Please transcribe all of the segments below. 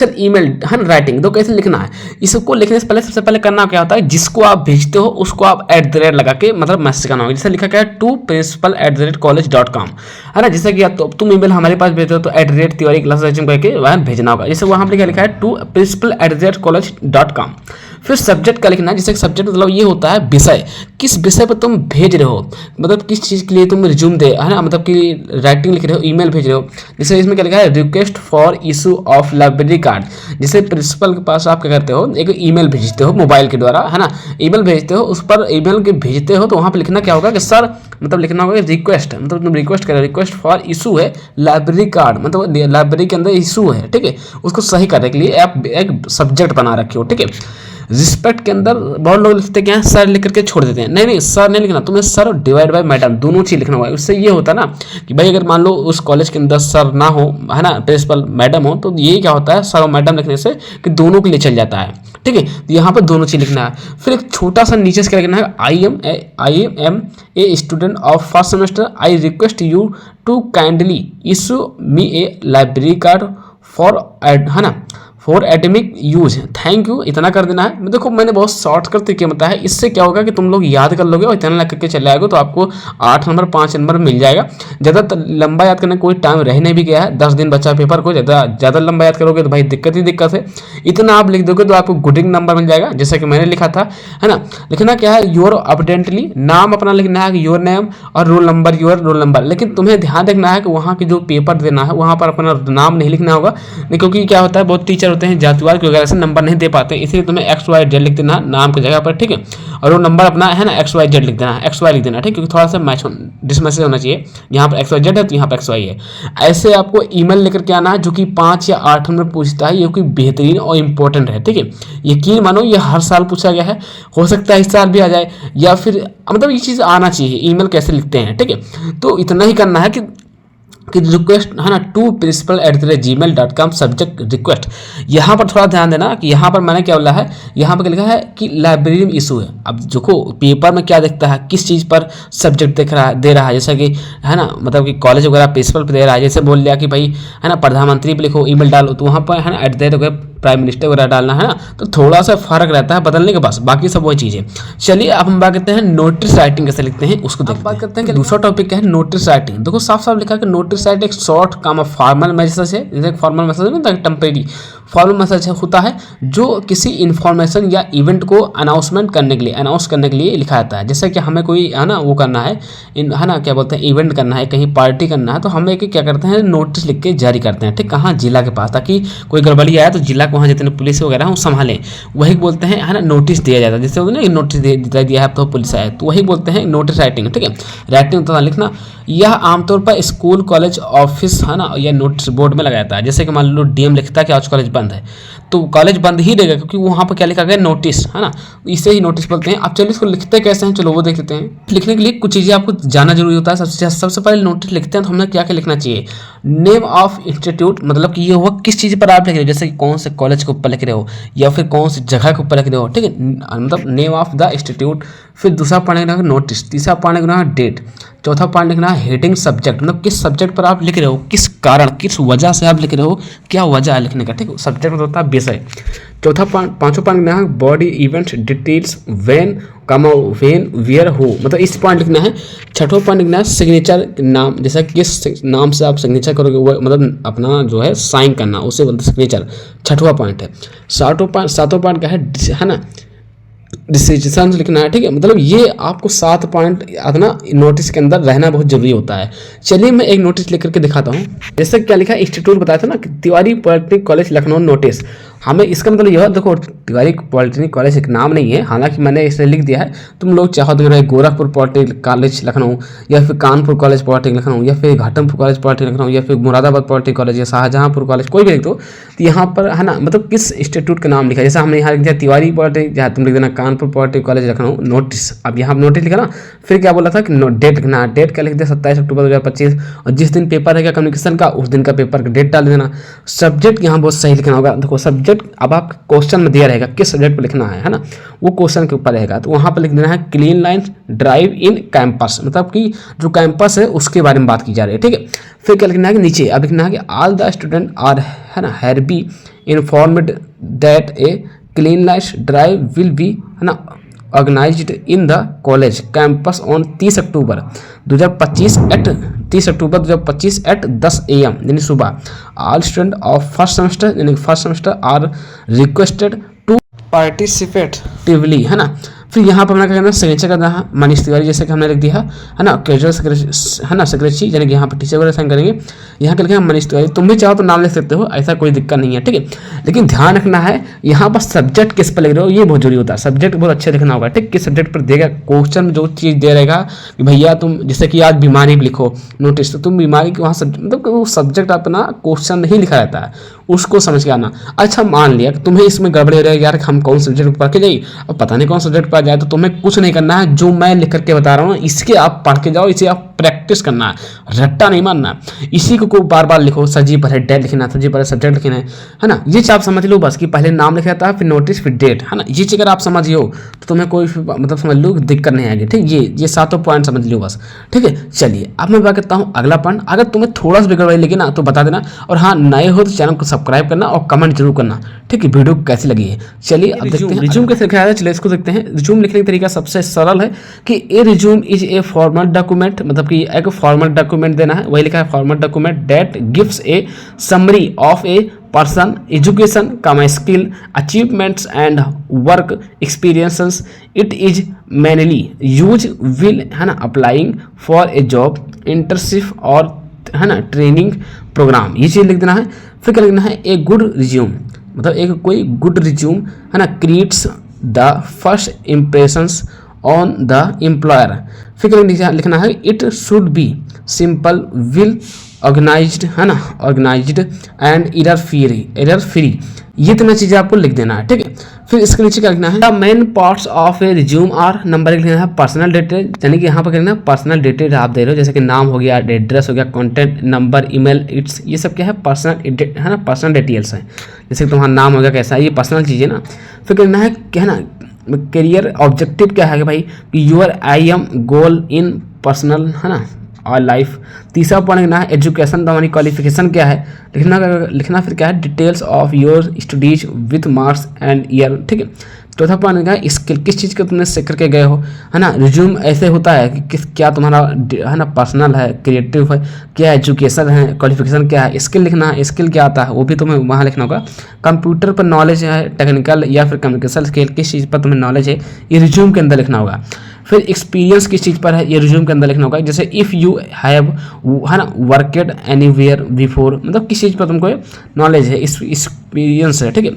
Sir email है ना writing तो कैसे लिखना है, इसको लिखने से पहले सबसे पहले करना क्या होता है, जिसको आप भेजते हो उसको आप @ लगा के मतलब मैसेज करना होगा। जैसे लिखा क्या है to principal@college.com है ना, जैसे कि तुम ईमेल हमारे पास भेजते हो तो @तिवारी क्लास करके वहाँ भेजना होगा। जैसे वहाँ पर लिखा है to principal@college.com। फिर सब्जेक्ट का लिखना है, जैसे सब्जेक्ट मतलब ये होता है विषय, किस विषय पर तुम भेज रहे हो, मतलब किस चीज़ के लिए तुम रिज्यूम दे है ना, मतलब कि राइटिंग लिख रहे हो, ईमेल भेज रहे हो। जैसे इसमें क्या लिखा है, request for issue of library card. जैसे प्रिंसिपल के पास आप क्या करते हो, एक ईमेल भेजते हो मोबाइल के द्वारा है ना, ईमेल भेजते हो, उस पर ईमेल के भेजते हो तो वहाँ पर लिखना क्या होगा कि सर मतलब लिखना होगा रिक्वेस्ट, मतलब तुम रिक्वेस्ट कर रहे हो, रिक्वेस्ट फॉर इशू है लाइब्रेरी कार्ड, मतलब लाइब्रेरी के अंदर इशू है, ठीक है, उसको सही करने के लिए आप एक सब्जेक्ट बना रखे हो, ठीक है। रिस्पेक्ट के अंदर बहुत लोग लिखते हैं सर लिख करके छोड़ देते हैं, नहीं नहीं सर नहीं लिखना, तुम्हें सर डिवाइड बाय मैडम दोनों चीज लिखना होगा। उससे ये होता है ना कि भाई अगर मान लो उस कॉलेज के अंदर सर ना हो है ना, प्रिंसिपल मैडम हो, तो ये क्या होता है सर और मैडम लिखने से कि दोनों के लिए चल जाता है, ठीक है। तो यहाँ पर दोनों चीज लिखना है। फिर एक छोटा सा नीचे से क्या लिखना है, I am a student of first semester, I request you to kindly issue me a library card for है ना for academic use, thank you, इतना कर देना है। देखो मैंने बहुत शॉर्ट कर तरीके बताया है, इससे क्या होगा कि तुम लोग याद कर लोगे और इतना लग करके चले आएगा तो आपको 8 नंबर 5 नंबर मिल जाएगा। ज़्यादा लंबा याद करने कोई टाइम रहने भी गया है, 10 दिन बचा पेपर को, ज़्यादा लंबा याद करोगे तो भाई दिक्कत ही दिक्कत है। इतना आप लिख दोगे तो आपको गुडिंग नंबर मिल जाएगा, जैसा कि मैंने लिखा था है ना। लिखना क्या है, योर अपडेंटली, नाम अपना लिखना है योर नेम और roll number your roll number. लेकिन तुम्हें ध्यान रखना है कि वहाँ की जो पेपर देना है वहाँ पर अपना नाम नहीं लिखना होगा, क्योंकि क्या होता है बहुत टीचर होते हैं जातिवाद वगैरह से नंबर नहीं दे पाते, इसलिए तुम्हें XYZ लिख देना नाम की जगह पर, ठीक है। और वो नंबर अपना है ना XYZ लिख देना, XY लिख देना, ठीक है, क्योंकि थोड़ा सा मैच डिसमैसेज होना चाहिए, यहाँ पर XYZ है तो यहाँ पर XY है। ऐसे आपको ईमेल लेकर के आना है जो कि 5 या 8 नंबर पूछता है, ये कोई बेहतरीन और इंपॉर्टेंट है, ठीक है। यकीन मानो ये हर साल पूछा गया है, हो सकता है इस साल भी आ जाए, या फिर मतलब ये चीज़ आना चाहिए ईमेल कैसे लिखते हैं, ठीक है। तो इतना ही करना है कि रिक्वेस्ट है ना to principal@gmail.com सब्जेक्ट रिक्वेस्ट। यहाँ पर थोड़ा ध्यान देना कि यहाँ पर मैंने क्या बोला है, यहाँ पर लिखा है कि लाइब्रेरी में इशू है। अब देखो पेपर में क्या देखता है, किस चीज़ पर सब्जेक्ट दे रहा है, जैसा कि है ना मतलब कि कॉलेज वगैरह प्रिंसिपल पर दे रहा है, जैसे बोल दिया कि भाई है ना प्रधानमंत्री पर लिखो ईमेल डालो तो वहाँ पर है ना @ प्राइम मिनिस्टर वगैरह डालना है ना, तो थोड़ा सा फर्क रहता है बदलने के पास, बाकी सब वही चीज़ है। चलिए अब हम बात करते हैं नोटिस राइटिंग कैसे लिखते हैं उसको देखते हैं। बात करते हैं कि दूसरा टॉपिक है नोटिस राइटिंग। देखो साफ साफ लिखा है कि नोटिस राइटिंग एक शॉर्ट काम फॉर्मल मैसेज है, जैसे फॉर्मल मैसेज में टेम्परेरी फॉर्मल मैसेज होता है जो किसी इन्फॉर्मेशन या इवेंट को अनाउंस करने के लिए लिखा जाता है। जैसे कि हमें कोई है ना वो करना है ना क्या बोलते हैं इवेंट करना है, कहीं पार्टी करना है, तो हम एक क्या करते हैं नोटिस लिख के जारी करते हैं, ठीक, कहाँ जिला के पास, ताकि कोई गड़बड़ी आया तो जिला को वहाँ जितने पुलिस वगैरह हैं वो संभालें, वही बोलते हैं है ना नोटिस दिया जाता है। जैसे होता है ना नोटिस दिया है तो पुलिस आए, तो वही बोलते हैं नोटिस राइटिंग, ठीक है। राइटिंग तथा लिखना यह आमतौर पर स्कूल कॉलेज ऑफिस है ना या नोटिस बोर्ड में लगाया जाता है। जैसे कि मान लो DM लिखता है कि आज कॉलेज बंद है, तो कॉलेज बंद ही रहेगा क्योंकि वहाँ पर क्या लिखा गया नोटिस है ना, इसे ही नोटिस बोलते हैं। अब चलिए इसको लिखते कैसे हैं, चलो वो देख लेते हैं। लिखने के लिए कुछ चीज़ें आपको जानना जरूरी होता है। सबसे पहले नोटिस लिखते हैं तो हमने क्या क्या लिखना चाहिए, नेम ऑफ इंस्टीट्यूट, मतलब कि ये हुआ किस चीज़ पर आप लिख रहे हो, जैसे कि कौन से कॉलेज के ऊपर लिख रहे हो या फिर कौन सी जगह के ऊपर लिख रहे हो, ठीक है, मतलब नेम ऑफ द इंस्टीट्यूट। फिर दूसरा पॉइंट लिखना है नोटिस, तीसरा पॉइंट लिखना है डेट, चौथा पॉइंट लिखना है हेडिंग सब्जेक्ट, मतलब किस सब्जेक्ट पर आप लिख रहे हो, किस कारण किस वजह से आप लिख रहे हो, क्या वजह है लिखने का, ठीक है। सब्जेक्ट में होता है विषय। चौथा पॉइंट पांचवा पॉइंट लिखना है body event details when where हो, मतलब इस पॉइंट लिखना है। छठवां पॉइंट लिखना है सिग्नेचर नाम, जैसा किस नाम से आप सिग्नेचर करोगे वो मतलब अपना जो है साइन करना उसे बोलते हैं सिग्नेचर, छठवां पॉइंट है। सातवां पॉइंट क्या है ना डिसीजन लिखना है, ठीक है। मतलब ये आपको 7 पॉइंट अपना नोटिस के अंदर रहना बहुत जरूरी होता है। चलिए मैं एक नोटिस लिख करके दिखाता हूँ। जैसे क्या लिखा है इंस्टीट्यूट बताया था ना कि Tiwari polytechnic college Lucknow notice, हमें इसका मतलब यह देखो तिवारी पॉलिटेक्निक कॉलेज एक नाम नहीं है, हालांकि मैंने इसे लिख दिया है। तुम लोग चाहो तो मेरा गोरखपुर पॉलिटेक्निक कॉलेज लखनऊ या फिर कानपुर कॉलेज पॉलिटेक्निक लखनऊ या फिर घाटमपुर कॉलेज पॉलिटेक्निक लखनऊ या फिर मुरादाबाद पॉलिटेक्निक कॉलेज या शाहजहांपुर कॉलेज कोई भी लिख दो, तो यहाँ पर है ना मतलब किस इंस्टीट्यूट का नाम लिखा है। जैसे हमने यहाँ लिख दिया तिवारी पॉलिटेक्निक, जहाँ तुम लिख देना Kanpur polytechnic college Lucknow notice. अब यहाँ नोटिस लिखा ना, फिर क्या बोला था कि डेट लिखना, डेट का लिख दिया 27 अक्टूबर 2025 और जिस दिन पेपर रहेगा कम्युनिकेशन का उस दिन का पेपर का डेट डाल देना। सब्जेक्ट यहाँ बहुत सही लिखना होगा। देखो सब्जेक्ट अब आप क्वेश्चन में दिया रहेगा किस सब्जेक्ट पर लिखना है ना, वो क्वेश्चन के ऊपर रहेगा, तो वहाँ पर लिख देना है clean lines drive in campus, मतलब कि जो कैंपस है उसके बारे में बात की जा रही है, ठीक है। फिर क्या लिखना है कि नीचे अब लिखना है कि ऑल द स्टूडेंट आर है ना happy informed that a cleanness drive will be, है ना, organised in the college campus on 30 October 2025 at 10 AM यानी सुबह। All student of first semester यानी first semester are requested to participate actively, है ना। फिर यहाँ पर हमने क्या करना है, सिग्नेचर करना है मनीष तिवारी, जैसे कि हमने लिख दिया है ना, कैजुअल सेक्रेटरी, है ना, सेक्रेटरी यानी कि यहाँ पर टीचर वगैरह साइन करेंगे। यहाँ के लिखे मनीष तिवारी, तुम भी चाहो तो नाम लिख सकते हो, ऐसा कोई दिक्कत नहीं है, ठीक है। लेकिन ध्यान रखना है यहाँ पर सब्जेक्ट किस पर लिख रहे हो, ये बहुत जरूरी होता है। सब्जेक्ट बहुत अच्छे लिखना होगा, ठीक। किस सब्जेक्ट पर देगा क्वेश्चन में जो चीज़ दे रहेगा कि भैया तुम जैसे कि आज बीमारी लिखो नोटिस, तो तुम बीमारी के वहाँ मतलब वो सब्जेक्ट अपना क्वेश्चन नहीं लिखा रहता है, उसको समझ के आना। अच्छा मान लिया कि तुम्हें इसमें गड़बड़ी हो रही है, यार हम कौन सब्जेक्ट पढ़ के जाइए, अब पता नहीं कौन सब्जेक्ट पढ़ जाए, तो तुम्हें कुछ नहीं करना है, जो मैं लिख करके बता रहा हूँ इसके आप पढ़ के जाओ, इसे आप प्रैक्टिस करना है, रट्टा नहीं मानना। इसी को बार बार लिखो, सजी पहले डेट लिखना है, सजी पहले सब्जेक्ट लिखना है ना। ये चीज आप समझ लो बस कि पहले नाम लिखा जाता है, फिर नोटिस, फिर डेट, है ना। ये चीज अगर आप समझियो तो तुम्हें कोई मतलब समझ लो दिक्कत नहीं आएगी, ठीक। ये सातों पॉइंट समझ लो बस, ठीक है। चलिए अब मैं बात करता हूँ अगला पॉइंट। अगर तुम्हें थोड़ा सा बिगड़ लगे ना तो बता देना, और हाँ नए हो तो चैनल को सब्सक्राइब करना और कमेंट जरूर करना, ठीक है। वीडियो कैसी लगी है चलिए अब देखते हैं रिज्यूम कैसे लिखा है। चलिए इसको देखते हैं। रिज्यूम लिखने का तरीका सबसे सरल है कि a resume is a formal document, मतलब कि एक फॉर्मल डॉक्यूमेंट देना है, वही लिखा है formal document that gives A summary of a person education come skill achievements and work experiences. It is mainly use will, है ना, applying for a job internship और, है ना, ट्रेनिंग प्रोग्राम, ये चीज़ लिख देना है। फिर क्या लिखना है, ए गुड रिज्यूम, मतलब एक कोई गुड रिज्यूम, है ना, creates the first impressions on the employer. फिर लिखना है, it should be simple will organised, है ना, ऑर्गेनाइज्ड एंड एरर फ्री। ये इतना चीज़ें आपको लिख देना है, ठीक है। फिर इसके नीचे क्या लिखना है, the main parts of a resume are, number एक लिखना है पर्सनल डिटेल, यानी कि यहाँ पर लिखना है पर्सनल डिटेल आप दे रहे हो, जैसे कि नाम हो गया, एड्रेस हो गया, कॉन्टैक्ट नंबर, ईमेल, इट्स, ये सब क्या है पर्सनल, है ना, पर्सनल डिटेल्स हैं। जैसे कि तुम्हारा नाम हो गया कैसा है, ये पर्सनल चीज़ें ना। फिर कहना है क्या, है ना, करियर ऑब्जेक्टिव क्या है कि भाई your I am goal in personal, है ना, और लाइफ। तीसरा पॉइंट लिखना है एजुकेशन, तुम्हारी क्वालिफिकेशन क्या है लिखना। फिर क्या है, details of your studies with marks and year, ठीक है। चौथा पॉइंट लिखा है स्किल, किस चीज़ को तुमने सीख करके गए हो, है ना। रिज्यूम ऐसे होता है कि क्या तुम्हारा, है ना, पर्सनल है, क्रिएटिव है, क्या एजुकेशन है, क्वालिफिकेशन क्या है। स्किल लिखना है, स्किल क्या आता है वो भी तुम्हें वहाँ लिखना होगा। कंप्यूटर पर नॉलेज है, टेक्निकल या फिर कम्युनिकेशन स्किल, किस चीज़ पर तुम्हें नॉलेज है, ये रिज्यूम के अंदर लिखना होगा। फिर एक्सपीरियंस किस चीज़ पर है, ये रिज्यूम के अंदर लिखना होगा। जैसे इफ़ यू हैव, है ना, वर्केड एनीवेयर बिफोर, मतलब किस चीज़ पर तुमको नॉलेज है, एक्सपीरियंस है, ठीक है।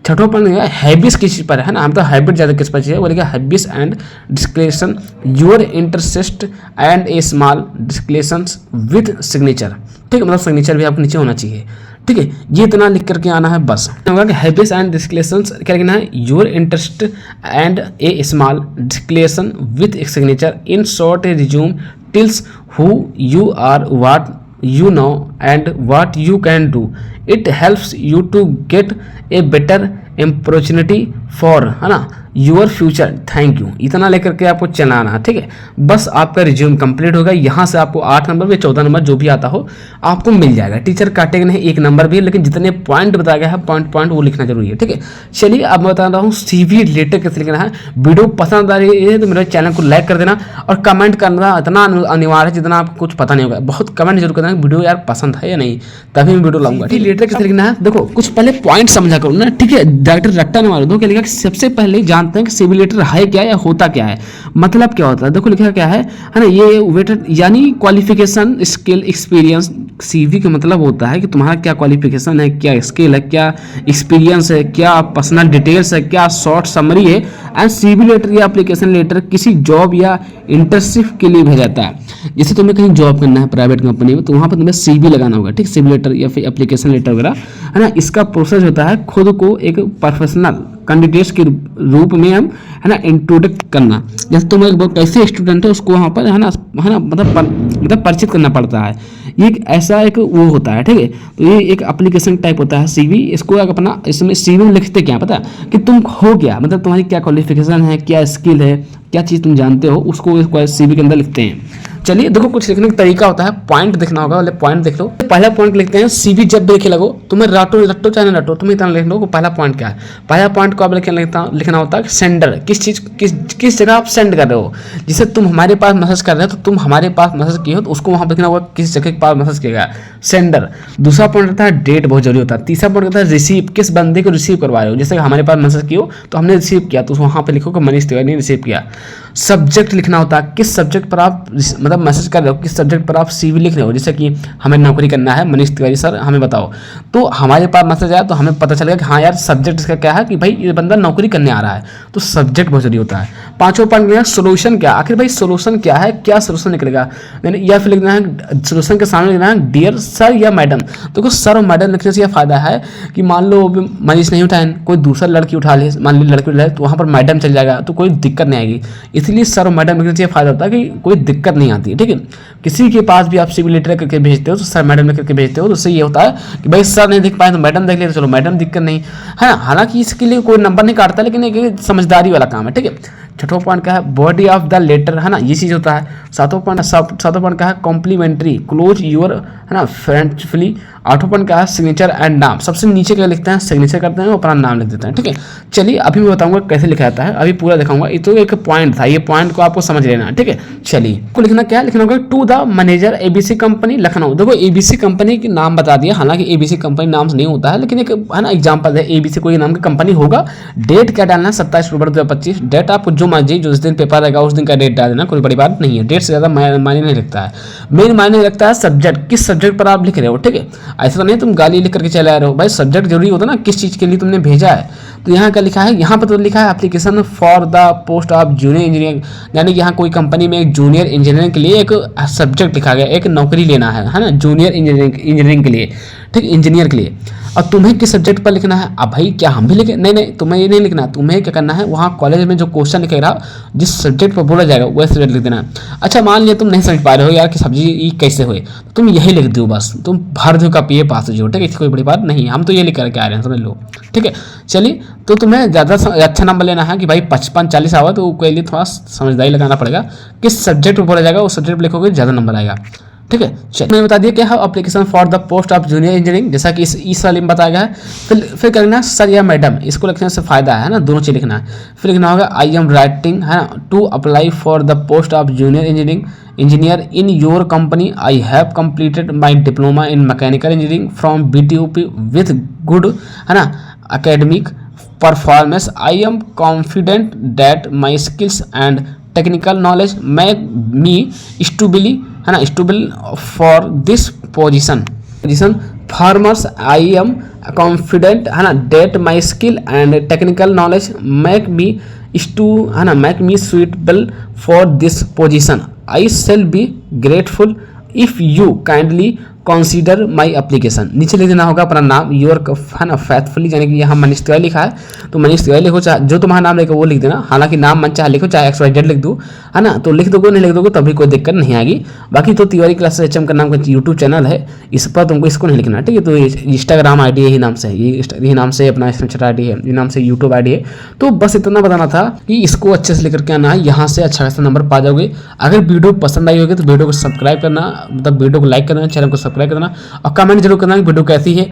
छठवां पॉइंट हैबिट्स किस चीज़ पर है ना, हम तो हैबिट ज़्यादा किस पर चाहिए, बोलेगा habits and declaration your interest and a small declaration with signature, ठीक है। मतलब सिग्नेचर भी आपको नीचे होना चाहिए, ठीक है। ये इतना लिख करके आना है बस। होगा कि हैबिट्स एंड डिस्क्लेशंस क्या लिखना है, your interest and a small declaration with signature. In short a resume tells who you are, what you know and what you can do. It helps you to get a better opportunity for, है ना, your future. Thank you, इतना लेकर के आपको चलाना है, ठीक है। बस आपका रिज्यूम कंप्लीट होगा। यहाँ से आपको 8 नंबर या 14 नंबर जो भी आता हो आपको मिल जाएगा। टीचर काटेगा नहीं 1 नंबर भी, लेकिन जितने पॉइंट बताया गया है पॉइंट वो लिखना जरूरी है, ठीक है। चलिए अब मैं बता रहा हूँ CV रिलेटेड कैसे लिखना है। वीडियो पसंद आ रही है तो मेरे चैनल को लाइक कर देना और कमेंट करना इतना अनिवार्य है जितना आपको कुछ पता नहीं होगा। बहुत कमेंट जरूर करना वीडियो यार पसंद है या नहीं, तभी मैं वीडियो लाऊंगा। रिलेटेड कैसे लिखना है, देखो कुछ पहले पॉइंट समझा करो ना, ठीक है। डायरेक्टर रट्टा नहीं मारो दो। क्या लिखा, सबसे पहले जानते हैं कि CV लेटर है क्या या होता क्या है, मतलब क्या होता है। देखो लिखा क्या है ना, ये वेटर यानी क्वालिफिकेशन, स्किल, एक्सपीरियंस। CV का मतलब होता है कि तुम्हारा क्या क्वालिफिकेशन है, क्या स्किल है, क्या एक्सपीरियंस है, क्या पर्सनल डिटेल्स है, क्या शॉर्ट समरी है। एंड CV लेटर या एप्लीकेशन लेटर किसी जॉब या इंटर्नशिप के लिए भेजा जाता है। जैसे तुम्हें कहीं जॉब करना है प्राइवेट कंपनी में तो वहाँ पर तुम्हें CV लगाना होगा, ठीक। CV लेटर या फिर एप्लीकेशन लेटर वगैरह, है ना। इसका प्रोसेस होता है खुद को एक प्रोफेशनल कैंडिडेट्स के रूप में हम, है ना, इंट्रोडक्ट करना। जैसे तुम एक कैसे स्टूडेंट है उसको वहाँ पर, है ना, मतलब परिचित करना पड़ता है। ये एक ऐसा एक वो होता है, ठीक है। तो ये एक एप्लीकेशन टाइप होता है CV। इसको अपना इसमें CV में लिखते क्या पता कि तुम हो क्या, मतलब तुम्हारी क्या क्वालिफिकेशन है, क्या स्किल है, क्या चीज़ तुम जानते हो, उसको CV के अंदर लिखते हैं। चलिए देखो कुछ लिखने का तरीका होता है, पॉइंट देखना होगा, वाले पॉइंट देख लो। पहला पॉइंट लिखते हैं, सीवी जब भी लिखे लगो, तुम्हें रटो चाहे रटो, तुम्हें इतना लिख लो। पहला पॉइंट क्या है, पहला पॉइंट को आप लिखना होता है सेंडर, किस जगह आप सेंड कर रहे हो। जिसे तुम हमारे पास मैसेज कर रहे हो तो तुम हमारे पास मैसेज किए हो तो उसको वहां लिखना होगा किस जगह के पास मैसेज किया गया, सेंडर। दूसरा पॉइंट रहता है डेट, बहुत जरूरी होता है। तीसरा पॉइंट रहता है रिसीव, किस बंदे को रिसीव करवा रहे हो। जैसे हमारे पास मैसेज किया हो तो हमने रिसीव किया तो वहां पे लिखो कि मनीष तिवारी ने रिसीव किया। सब्जेक्ट लिखना होता है, किस सब्जेक्ट पर आप मतलब मैसेज कर रहे हो, किस सब्जेक्ट पर आप सीवी लिख रहे हो। जैसे कि हमें नौकरी करना है, मनीष तिवारी सर हमें बताओ, तो हमारे पास मैसेज आया तो हमें पता चलेगा कि हाँ यार सब्जेक्ट इसका क्या है कि भाई ये बंदा नौकरी करने आ रहा है, तो सब्जेक्ट बहुत जरूरी होता है। पांचवा पॉइंट सोल्यूशन क्या, आखिर भाई सोल्यूशन क्या है, क्या सोल्यूशन निकलेगा, या फिर लिखना है सोल्यूशन के सामने लिखना है डियर सर या मैडम। तो सर और मैडम लिखने से यह फायदा है कि मान लो मनीष नहीं उठाए, कोई दूसरा लड़की उठा ले, मान ली लड़की उठा ले तो वहाँ पर मैडम चल जाएगा तो कोई दिक्कत नहीं आएगी। इसलिए सर और मैडम लिखने से यह फायदा होता है कि कोई दिक्कत नहीं आती है। ठीक है, किसी के पास भी आप सीवी लेटर करके भेजते हो तो सर मैडम लिख करके भेजते हो तो उससे ये होता है कि भाई सर नहीं देख पाए तो मैडम देख ले, तो चलो मैडम दिक्कत नहीं है। हालांकि इसके लिए कोई नंबर नहीं काटता, लेकिन एक समझदारी वाला काम है। ठीक है, छठवां पॉइंट क्या है, बॉडी ऑफ द लेटर, है ना, ये चीज होता है। सातवां पॉइंट क्या है, कॉम्प्लीमेंट्री, क्लोज योर, है ना, फ्रेंडली। आठवां पॉइंट क्या है, सिग्नेचर एंड नाम, सबसे नीचे क्या लिखते हैं, सिग्नेचर करते हैं, अपना नाम लिख देते हैं। ठीक है, चलिए अभी मैं बताऊंगा कैसे लिखा जाता है, अभी पूरा दिखाऊंगा। ये तो एक पॉइंट था, ये पॉइंट को आपको समझ लेना है। ठीक है, चलिए को लिखना क्या लिखना होगा, to the manager ABC company Lucknow. देखो एबीसी कंपनी के नाम बता दिया, हालांकि एबीसी कंपनी नाम से नहीं होता है, लेकिन एक है ना एग्जाम्पल है, एबीसी कोई नाम की कंपनी होगा। डेट क्या डालना है, 27 अक्टूबर 2025। डेट आपको जो मर्जी, जो जिस दिन पेपर रहेगा उस दिन का डेट डाल देना, कोई बड़ी बात नहीं है। डेट से ज्यादा मायने नहीं रखता है, मेन मायने रखता है सब्जेक्ट, किस सब्जेक्ट पर आप लिख रहे हो। ठीक है, ऐसा नहीं तुम गाली लिख करके चले आ रहे हो, भाई सब्जेक्ट जरूरी होता है ना, किस चीज के लिए तुमने भेजा है। तो यहाँ क्या लिखा है, यहाँ पर तो लिखा है application for the post of junior engineer, यानी कि यहाँ कोई कंपनी में एक जूनियर इंजीनियरिंग के लिए एक सब्जेक्ट लिखा गया, एक नौकरी लेना है ना, जूनियर इंजीनियरिंग के लिए, ठीक, इंजीनियर के लिए। और तुम्हें किस सब्जेक्ट पर लिखना है, अब भाई क्या हम भी लिखे, नहीं तुम्हें ये नहीं लिखना, तुम्हें क्या करना है, वहाँ कॉलेज में जो क्वेश्चन लिखेगा जिस सब्जेक्ट पर बोला जाएगा वह सब्जेक्ट लिख देना है। अच्छा मान लिया तुम नहीं समझ पा रहे हो यार कि सब्जी ये कैसे हुए, तो तुम यही लिख दो, बस तुम भर दो का पिए पास हो। ठीक है, कोई बड़ी बात नहीं, हम तो ये लिख करके आ रहे हैं, समझ लो। ठीक है, चलिए तो तुम्हें ज़्यादा अच्छा नंबर लेना है कि भाई 55-40 आवा, तो उसके लिए थोड़ा समझदारी लगाना पड़ेगा, किस सब्जेक्ट पर बोला जाएगा उस सब्जेक्ट पर लिखोगे ज़्यादा नंबर आएगा। ठीक है, चलिए मैंने बता दिया क्या है application for the post of junior engineering, जैसा कि इस वाले में बताया गया है। फिर करना सर या मैडम, इसको लिखने से फायदा है ना, दोनों चीज लिखना है। फिर लिखना होगा आई एम राइटिंग, है ना, to apply for the post of junior engineer in your company. I have completed my diploma in mechanical engineering from BTUP with good, है ना, academic performance. I am confident that my skills and technical knowledge make me suitable, है ना, suitable for this position. Farmers I am confident, है ना, that my skill and technical knowledge make me है ना, make me suitable for this position. I shall be grateful if you kindly consider my application. नीचे लिख देना होगा अपना नाम, योर, है ना, फैथफुली, यानी कि यहाँ मनीष तिवारी लिखा है तो मनीष तिवारी लिखो, चाहे जो तुम्हारा नाम लिखो वो लिख देना। हालांकि नाम मन चाहे लिखो, चाहे XYZ लिख दो, है ना, तो लिख दोगे, नहीं लिख दोगे तभी कोई दिक्कत नहीं आएगी। बाकी तो तिवारी क्लासेस HM का नाम का यूट्यूब चैनल है, इस पर तुमको इसको नहीं लिखना। ठीक है, तो इंस्टाग्राम ID यही नाम से है, यही नाम से अपना स्नैपचैट ID है, ये नाम से यूट्यूब ID है। तो बस इतना बताना था कि इसको अच्छे से लेकर के आना है, यहाँ से अच्छा खासा नंबर पा जाओगे। अगर वीडियो पसंद आई होगी तो वीडियो को सब्सक्राइब करना, मतलब वीडियो को लाइक करना, चैनल को सब्सक्राइब करना और कमेंट जरूर करना कि वीडियो कैसी है।